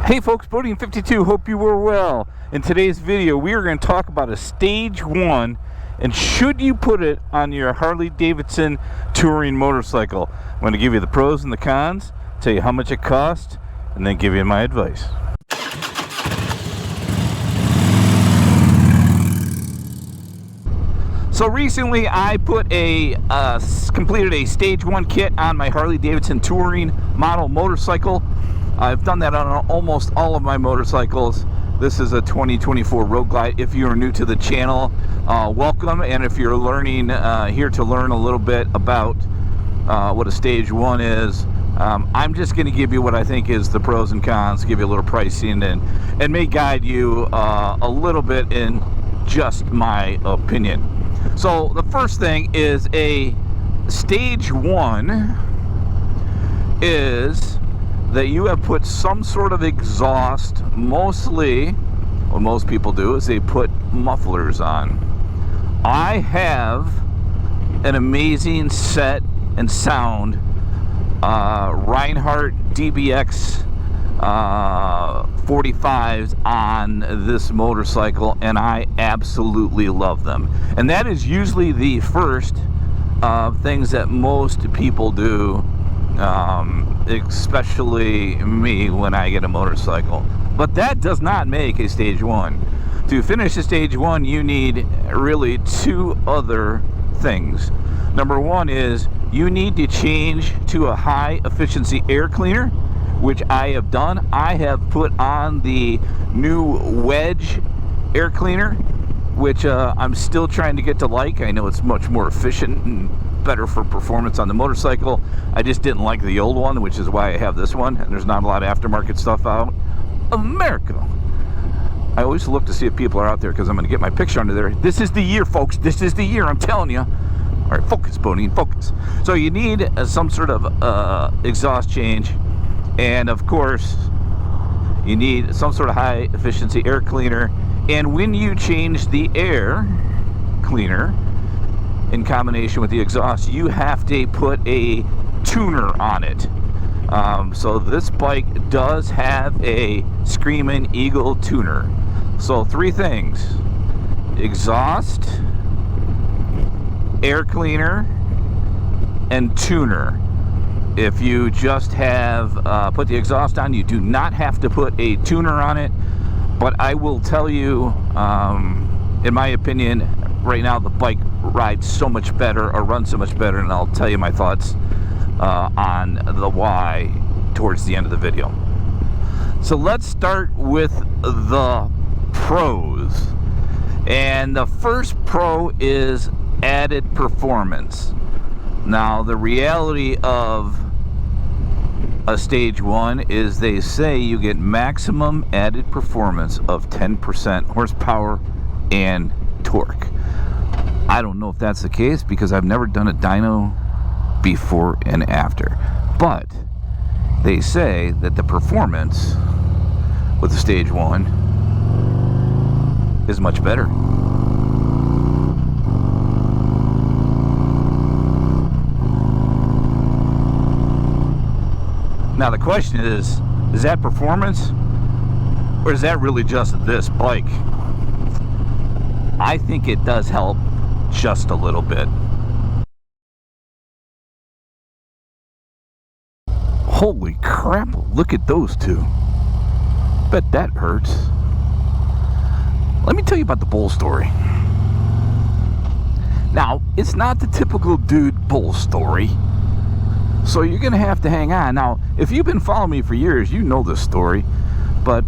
Hey folks, Boating52, hope you were well. In today's video, we are going to talk about a Stage 1 and should you put it on your Harley Davidson touring motorcycle. I'm going to give you the pros and the cons, tell you how much it costs, and then give you my advice. So recently I put completed a Stage 1 kit on my Harley Davidson touring model motorcycle. I've done that on almost all of my motorcycles. This is a 2024 Road Glide. If you are new to the channel, welcome. And if you're learning here to learn a little bit about what a Stage 1 is, I'm just going to give you what I think is the pros and cons, give you a little pricing, and may guide you a little bit in just my opinion. So the first thing is a Stage 1 is that you have put some sort of exhaust. Mostly what most people do is they put mufflers on. I have an amazing set and sound Reinhardt DBX 45s on this motorcycle, and I absolutely love them. And that is usually the first things that most people do, especially me when I get a motorcycle. But that does not make a Stage 1. To finish a Stage 1, you need really two other things. Number one is you need to change to a high efficiency air cleaner, which I have done. I have put on the new Wedge air cleaner, which I'm still trying to get to like. I know it's much more efficient and better for performance on the motorcycle. I just didn't like the old one, which is why I have this one, and there's not a lot of aftermarket stuff out. America! I always look to see if people are out there because I'm going to get my picture under there. This is the year, folks. This is the year, I'm telling you. All right, focus, Boating, focus. So you need some sort of exhaust change, and of course you need some sort of high efficiency air cleaner. And when you change the air cleaner in combination with the exhaust, you have to put a tuner on it. So this bike does have a Screamin' Eagle tuner. So three things: exhaust, air cleaner, and tuner. If you just have put the exhaust on, you do not have to put a tuner on it. But I will tell you, in my opinion, right now the bike rides so much better, or runs so much better, and I'll tell you my thoughts on the why towards the end of the video. So let's start with the pros. And the first pro is added performance. Now the reality of a Stage 1 is they say you get maximum added performance of 10% horsepower and torque. I don't know if that's the case because I've never done a dyno before and after, but they say that the performance with the Stage 1 is much better. Now the question is that performance, or is that really just this bike? I think it does help just a little bit. Holy crap, look at those two. Bet that hurts. Let me tell you about the bull story. Now, it's not the typical dude bull story, so you're gonna have to hang on. Now, if you've been following me for years, you know this story, but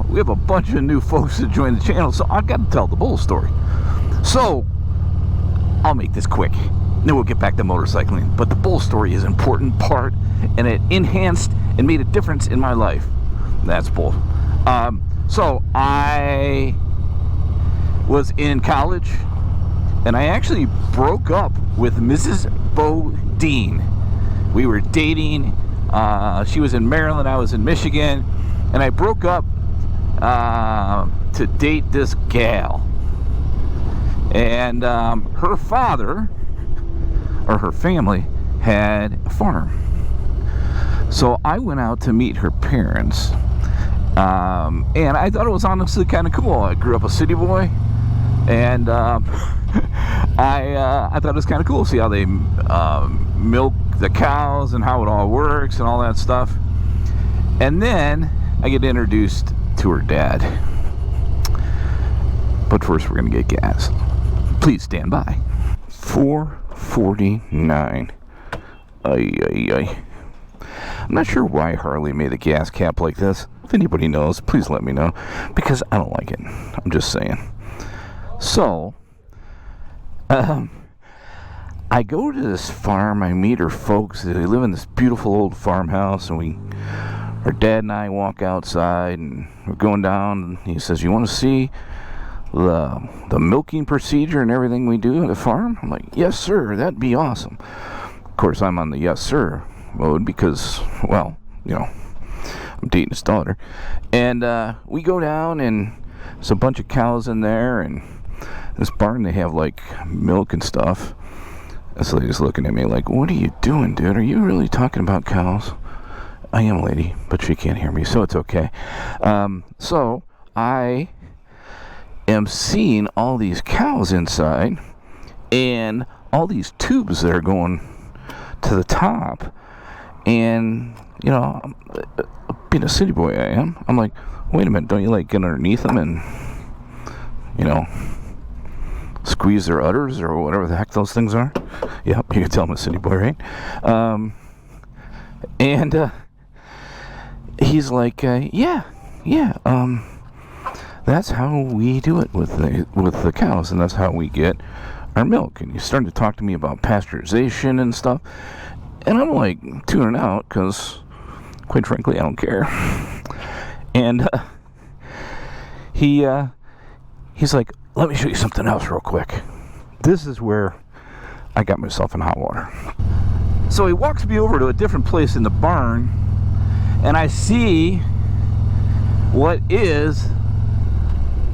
we have a bunch of new folks that joined the channel, so I've got to tell the bull story. So I'll make this quick, then we'll get back to motorcycling. But the bull story is an important part, and it enhanced and made a difference in my life. That's bull. So I was in college, and I actually broke up with Mrs. Bodine. We were dating. She was in Maryland, I was in Michigan, and I broke up to date this gal. And her father, or her family, had a farm. So I went out to meet her parents, And I thought it was honestly kind of cool. I grew up a city boy, and I thought it was kind of cool to see how they milk the cows and how it all works and all that stuff. And then I get introduced to her dad. But first we're going to get gas. Please stand by. 449. Ay. I'm not sure why Harley made a gas cap like this. If anybody knows, please let me know, because I don't like it. I'm just saying. So, I go to this farm. I meet her folks. They live in this beautiful old farmhouse, and her dad and I walk outside, and we're going down, and he says, "You want to see the milking procedure and everything we do at the farm?" I'm like, "Yes, sir, that'd be awesome." Of course, I'm on the yes, sir mode because, well, I'm dating his daughter. And we go down, and there's a bunch of cows in there, and this barn, they have like milk and stuff. This lady's looking at me like, "What are you doing, dude? Are you really talking about cows?" I am, lady, but she can't hear me, so it's okay. So I am seeing all these cows inside, and all these tubes that are going to the top. And, being a city boy I am, I'm like, wait a minute, don't you like get underneath them and, squeeze their udders or whatever the heck those things are? Yep, you can tell I'm a city boy, right? And he's like, that's how we do it with the cows, and that's how we get our milk. And he's starting to talk to me about pasteurization and stuff. And I'm like tuning out because, quite frankly, I don't care. And he's like, "Let me show you something else real quick." This is where I got myself in hot water. So he walks me over to a different place in the barn, and I see what is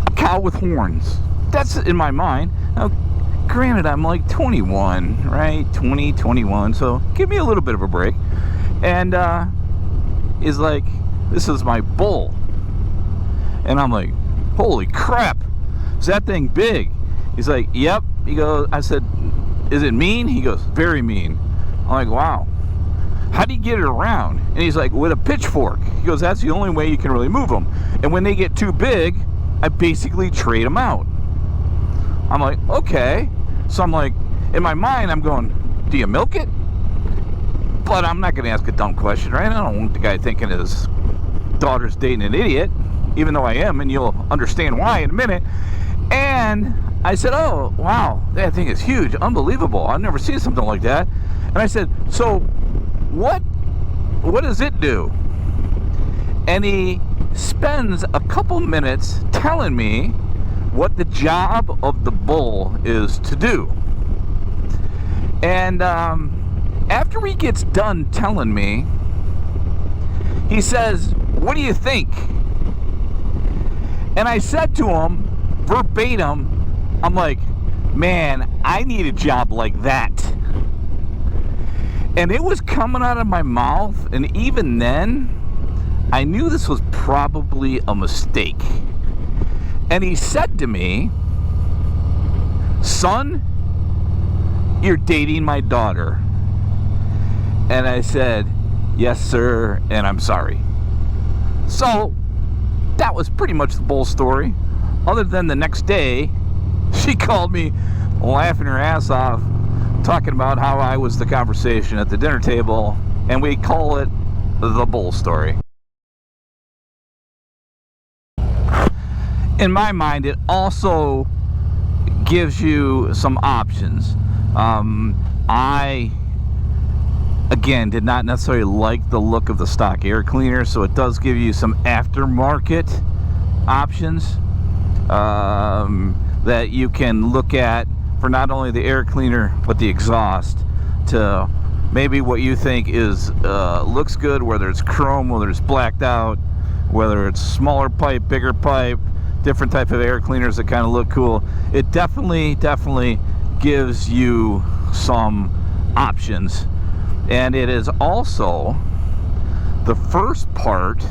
a cow with horns. That's in my mind. Now, granted, I'm like 21, right? 20, 21, so give me a little bit of a break. And he's like, "This is my bull." And I'm like, "Holy crap, is that thing big?" He's like, "Yep." He goes, I said, "Is it mean?" He goes, "Very mean." I'm like, "Wow. How do you get it around?" And he's like, "With a pitchfork." He goes, "That's the only way you can really move them. And when they get too big, I basically trade them out." I'm like, "Okay." So I'm like, in my mind, I'm going, "Do you milk it?" But I'm not going to ask a dumb question, right? I don't want the guy thinking his daughter's dating an idiot, even though I am, and you'll understand why in a minute. And I said, "Oh, wow, that thing is huge, unbelievable. I've never seen something like that." And I said, "So what does it do?" And he spends a couple minutes telling me what the job of the bull is to do. And after he gets done telling me, he says, "What do you think?" And I said to him verbatim, I'm like, "Man, I need a job like that." And it was coming out of my mouth, and even then I knew this was probably a mistake. And he said to me, "Son, you're dating my daughter." And I said, "Yes, sir, and I'm sorry." So that was pretty much the bull story. Other than the next day, she called me laughing her ass off, talking about how I was the conversation at the dinner table, and we call it the bull story. In my mind, it also gives you some options. I, again, did not necessarily like the look of the stock air cleaner, so it does give you some aftermarket options that you can look at for not only the air cleaner but the exhaust, to maybe what you think is looks good, whether it's chrome, whether it's blacked out, whether it's smaller pipe, bigger pipe, different type of air cleaners that kind of look cool. It definitely gives you some options. And it is also the first part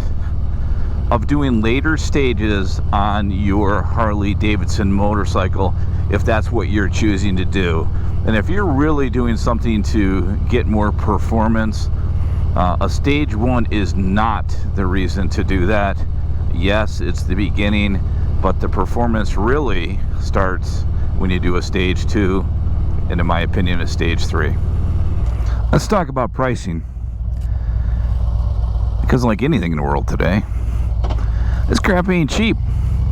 of doing later stages on your Harley Davidson motorcycle, if that's what you're choosing to do. And if you're really doing something to get more performance, a stage 1 is not the reason to do that. Yes, it's the beginning, but the performance really starts when you do a stage 2, and in my opinion, a stage 3. Let's talk about pricing, because like anything in the world today, this crap ain't cheap.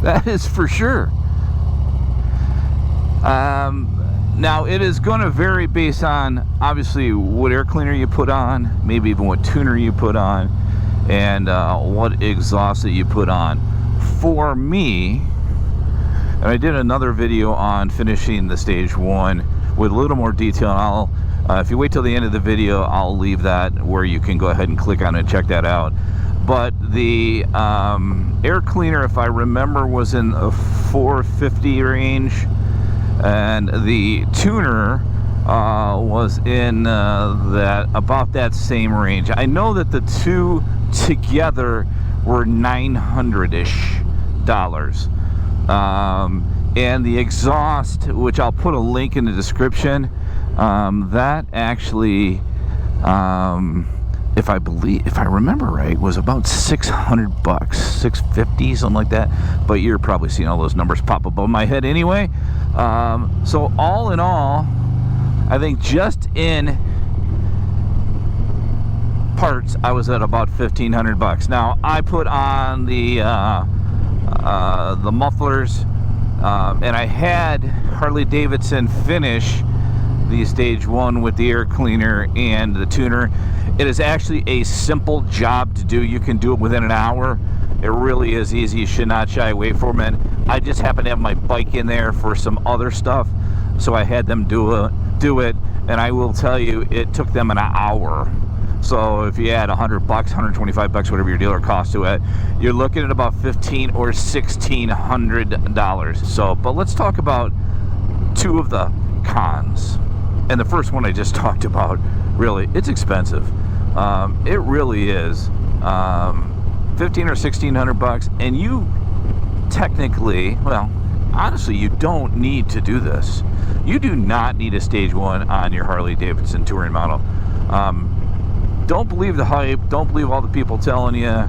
That is for sure. Now, it is going to vary based on, obviously, what air cleaner you put on, maybe even what tuner you put on, and what exhaust that you put on. For me, and I did another video on finishing the stage 1 with a little more detail, and I'll, if you wait till the end of the video, I'll leave that where you can go ahead and click on it and check that out. But the air cleaner, if I remember, was in a 450 range, and the tuner was in about that same range. I know that the two together were $900-ish. And the exhaust, which I'll put a link in the description, that actually, if I remember right, was about $600, $650, something like that. But you're probably seeing all those numbers pop above my head anyway. So all in all, I think just in parts, I was at about $1,500. Now I put on the mufflers, and I had Harley Davidson finish the stage 1 with the air cleaner and the tuner. It is actually a simple job to do. You can do it within an hour. It really is easy. You should not shy away from it. I just happened to have my bike in there for some other stuff, so I had them do it, and I will tell you, it took them an hour. So if you add $100, $125, whatever your dealer cost to it, you're looking at about $1,500 or $1,600. So, but let's talk about two of the cons. And the first one I just talked about, really, it's expensive. It really is. $1,500 or $1,600, and you technically, well, honestly, you don't need to do this. You do not need a stage 1 on your Harley Davidson touring model. Don't believe the hype. Don't believe all the people telling you,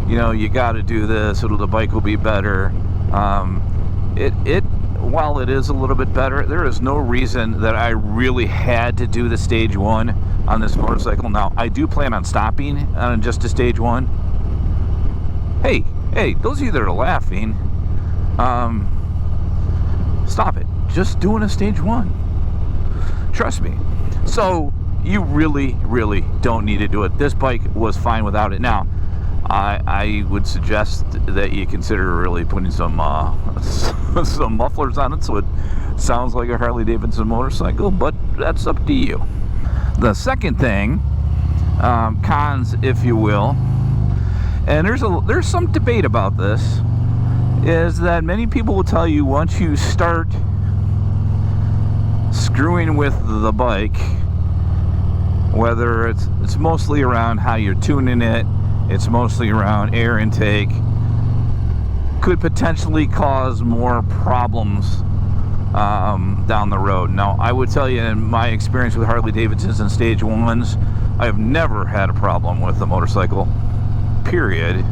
you know, you got to do this, or the bike will be better. While it is a little bit better, there is no reason that I really had to do the stage 1 on this motorcycle. Now, I do plan on stopping on just a stage 1. Hey, those of you that are laughing, stop it. Just doing a stage 1. Trust me. So, you really, really don't need to do it. This bike was fine without it. Now, I would suggest that you consider really putting some some mufflers on it so it sounds like a Harley Davidson motorcycle, but that's up to you. The second thing, cons, if you will, and there's some debate about this, is that many people will tell you once you start screwing with the bike, whether it's mostly around how you're tuning it, it's mostly around air intake, could potentially cause more problems down the road. Now, I would tell you, in my experience with Harley Davidsons and stage 1s, I have never had a problem with the motorcycle, period,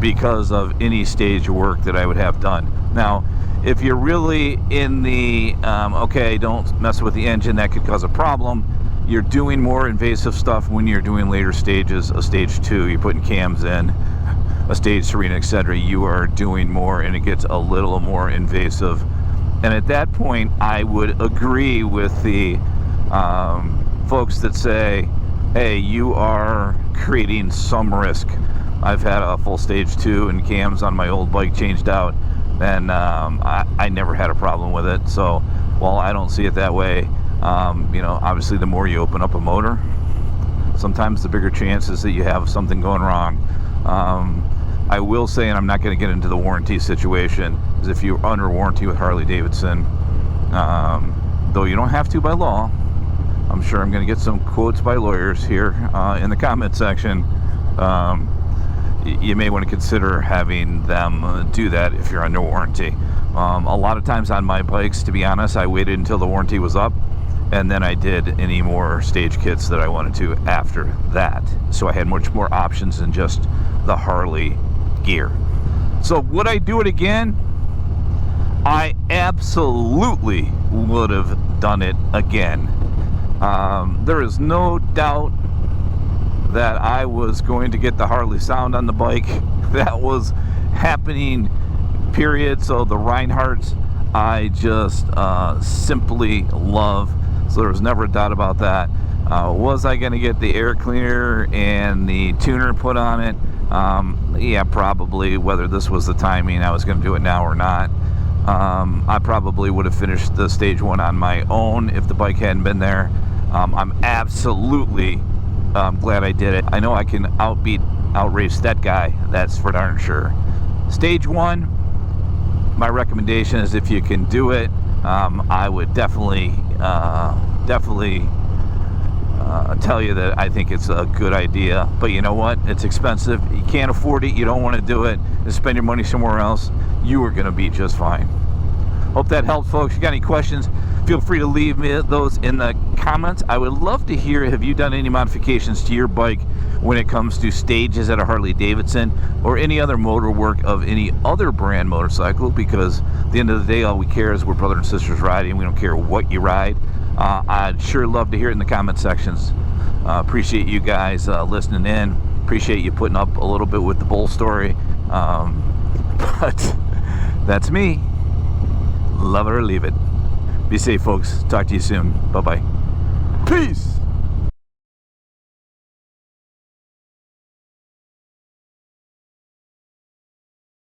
because of any stage work that I would have done. Now, if you're really in the, okay, don't mess with the engine, that could cause a problem, you're doing more invasive stuff when you're doing later stages, a stage 2, you're putting cams in, a stage 3, and etc. You are doing more, and it gets a little more invasive. And at that point, I would agree with the folks that say, hey, you are creating some risk. I've had a full stage 2 and cams on my old bike changed out, and I never had a problem with it. So while I don't see it that way, you know, obviously the more you open up a motor, sometimes the bigger chances that you have something going wrong. I will say, and I'm not going to get into the warranty situation, is if you're under warranty with Harley Davidson, though you don't have to by law, I'm sure I'm going to get some quotes by lawyers here in the comment section. you may want to consider having them do that if you're under warranty. A lot of times on my bikes, to be honest, I waited until the warranty was up, and then I did any more stage kits that I wanted to after that. So I had much more options than just the Harley gear. So would I do it again? I absolutely would have done it again. There is no doubt that I was going to get the Harley sound on the bike. That was happening, period. So the Reinhardts, I just simply love. So there was never a doubt about that. Was I going to get the air cleaner and the tuner put on it? Yeah, probably. Whether this was the timing, I was going to do it now or not. I probably would have finished the stage 1 on my own if the bike hadn't been there. I'm absolutely glad I did it. I know I can outrace that guy, that's for darn sure. Stage 1, my recommendation is if you can do it, I would definitely tell you that I think it's a good idea. But you know what? It's expensive. You can't afford it. You don't want to do it. Just spend your money somewhere else. You are going to be just fine. Hope that helped, folks. If you got any questions, feel free to leave me those in the comments. I would love to hear, have you done any modifications to your bike when it comes to stages at a Harley Davidson or any other motor work of any other brand motorcycle? Because at the end of the day, all we care is we're brother and sisters riding. We don't care what you ride. I'd sure love to hear it in the comment sections. Appreciate you guys listening in. Appreciate you putting up a little bit with the bull story. But that's me. Love it or leave it. Be safe, folks. Talk to you soon. Bye-bye. Peace.